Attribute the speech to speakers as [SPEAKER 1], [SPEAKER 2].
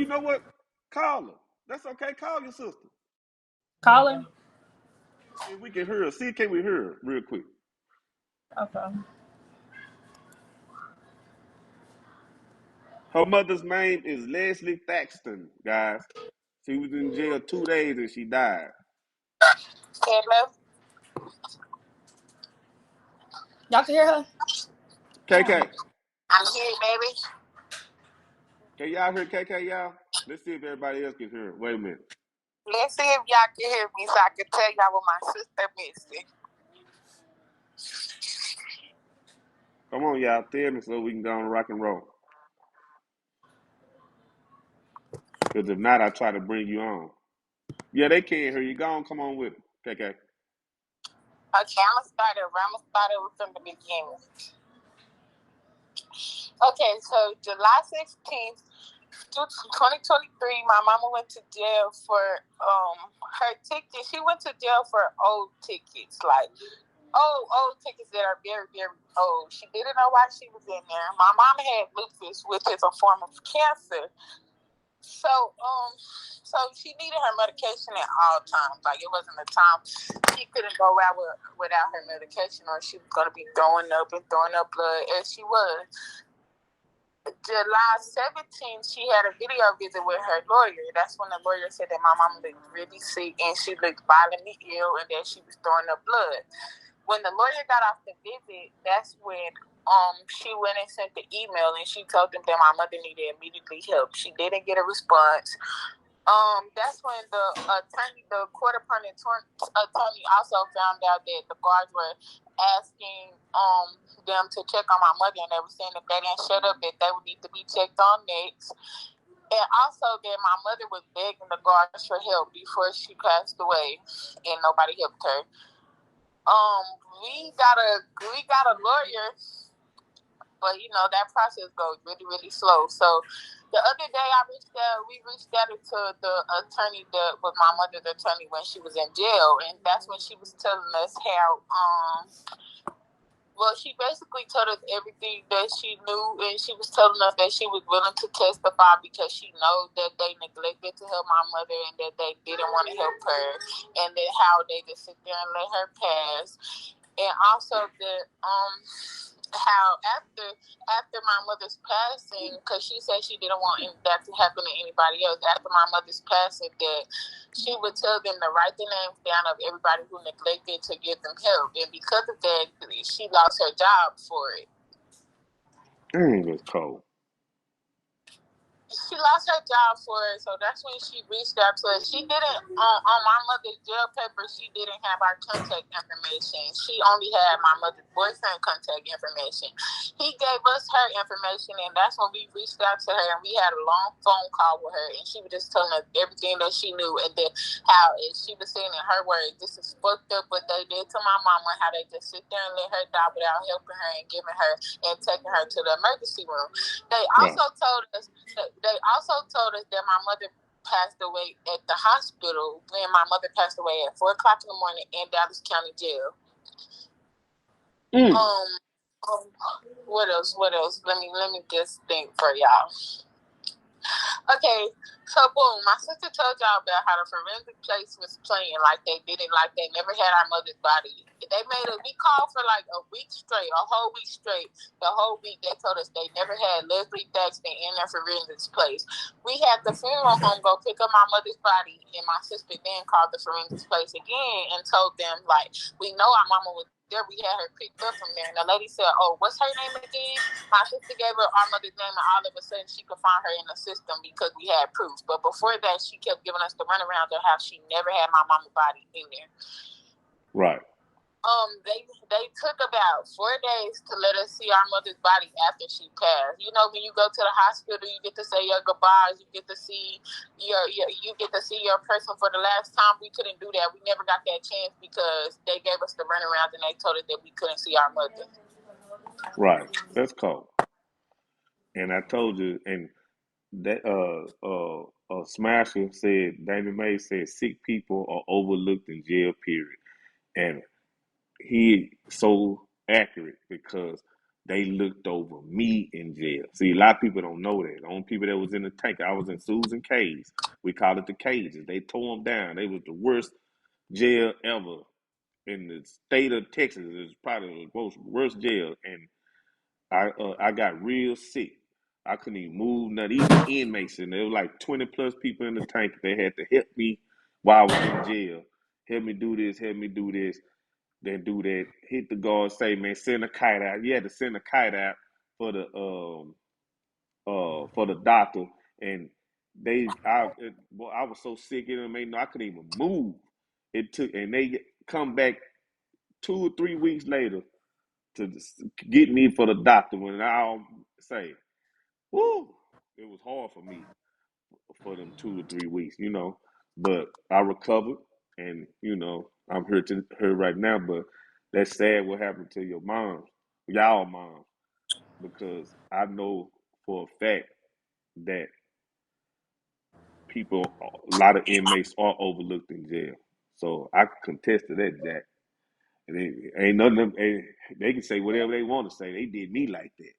[SPEAKER 1] You know what? Call her. That's okay. Call your sister.
[SPEAKER 2] Call her.
[SPEAKER 1] See if we can hear her. See, can we hear her real quick?
[SPEAKER 2] Okay.
[SPEAKER 1] Her mother's name is Leslie Thaxton, guys. She was in jail 2 days and she died.
[SPEAKER 3] Hello.
[SPEAKER 2] Y'all can hear her?
[SPEAKER 1] KK.
[SPEAKER 3] I'm here, baby.
[SPEAKER 1] Can y'all hear KK, y'all? Let's see if everybody else can hear her. Wait a minute.
[SPEAKER 3] Let's see if y'all can hear me so I can tell y'all what my sister missing.
[SPEAKER 1] Come on, y'all. Tell me so we can go on rock and roll. Because if not, I try to bring you on. Yeah, they can't hear you. Go on, come on with it, KK.
[SPEAKER 3] Okay, I'm gonna start over from the beginning. Okay, so July 16th, 2023, my mama went to jail for her ticket. She went to jail for old tickets, like old tickets that are very, very old. She didn't know why she was in there. My mom had lupus, which is a form of cancer. So she needed her medication at all times. Like, it wasn't a time she couldn't go out without her medication, or she was gonna be throwing up blood, as she was. July 17th, she had a video visit with her lawyer. That's when the lawyer said that my mama looked really sick and she looked violently ill and that she was throwing up blood. When the lawyer got off the visit, that's when she went and sent the email and she told them that my mother needed immediately help. She didn't get a response. That's when the court appointed attorney also found out that the guards were asking them to check on my mother, and they were saying if they didn't shut up, that they would need to be checked on next. And also that my mother was begging the guards for help before she passed away, and nobody helped her. We got a lawyer, but that process goes really, really slow. So the other day we reached out to the attorney that was my mother's attorney when she was in jail, and that's when she was telling us how she basically told us everything that she knew, and she was telling us that she was willing to testify because she knows that they neglected to help my mother and that they didn't want to help her, and that how they just sit there and let her pass. And also that how after my mother's passing, because she said she didn't want that to happen to anybody else, after my mother's passing, that she would tell them to write the names down of everybody who neglected to give them help, and because of that, she lost her job for it.
[SPEAKER 1] Dang, that's cold.
[SPEAKER 3] She lost her job for it, so that's when she reached out to us. She didn't on my mother's jail paper. She didn't have our contact information. She only had my mother's boyfriend contact information. He gave us her information, and that's when we reached out to her, and we had a long phone call with her, and she was just telling us everything that she knew, and then how she was saying in her words, "This is fucked up what they did to my mama. How they just sit there and let her die without helping her and giving her and taking her to the emergency room." They also told us that my mother passed away at the hospital when my mother passed away at 4 o'clock in the morning in Dallas County Jail. What else? Let me just think for y'all. Okay, so boom, my sister told y'all about how the forensic place was playing like they never had our mother's body. We called for like a whole week straight. The whole week they told us they never had Leslie Thaxton in their forensics place. We had the funeral home go pick up my mother's body, and my sister then called the forensics place again and told them, like, we know our mama was there. We had her picked up from there, and the lady said, "Oh, what's her name again?" My sister gave her our mother's name, and all of a sudden she could find her in the system because we had proof. But before that, she kept giving us the runaround of how she never had my mama's body in there.
[SPEAKER 1] Right.
[SPEAKER 3] They took about 4 days to let us see our mother's body after she passed. You know, when you go to the hospital, you get to say your goodbyes. You get to see your person for the last time. We couldn't do that. We never got that chance because they gave us the runaround and they told us that we couldn't see our mother.
[SPEAKER 1] Right. That's cold. And I told you, and that Smasher said, David May said, sick people are overlooked in jail, period. And he so accurate because they looked over me in jail. See, a lot of people don't know that. The only people that was in the tank, I was in Susan Cage. We called it the cages. They tore them down. They was the worst jail ever in the state of Texas. It's probably the worst jail. And I got real sick. I couldn't even move nothing. Even the inmates, and there were like 20 plus people in the tank. They had to help me while I was in jail. Help me do this, help me do this, then do that. Hit the guard, say, man, send a kite out. You had to send a kite out for the doctor. And I was so sick in them, I couldn't even move. It took, and they come back 2 or 3 weeks later to get me for the doctor. When I'll say, whoo, it was hard for me for them 2 or 3 weeks, but I recovered, and I'm here right now. But that's sad what happened to your mom, y'all mom, because I know for a fact that a lot of inmates are overlooked in jail. So I can contest to that, Jack. And ain't nothing. They can say whatever they want to say. They did me like that.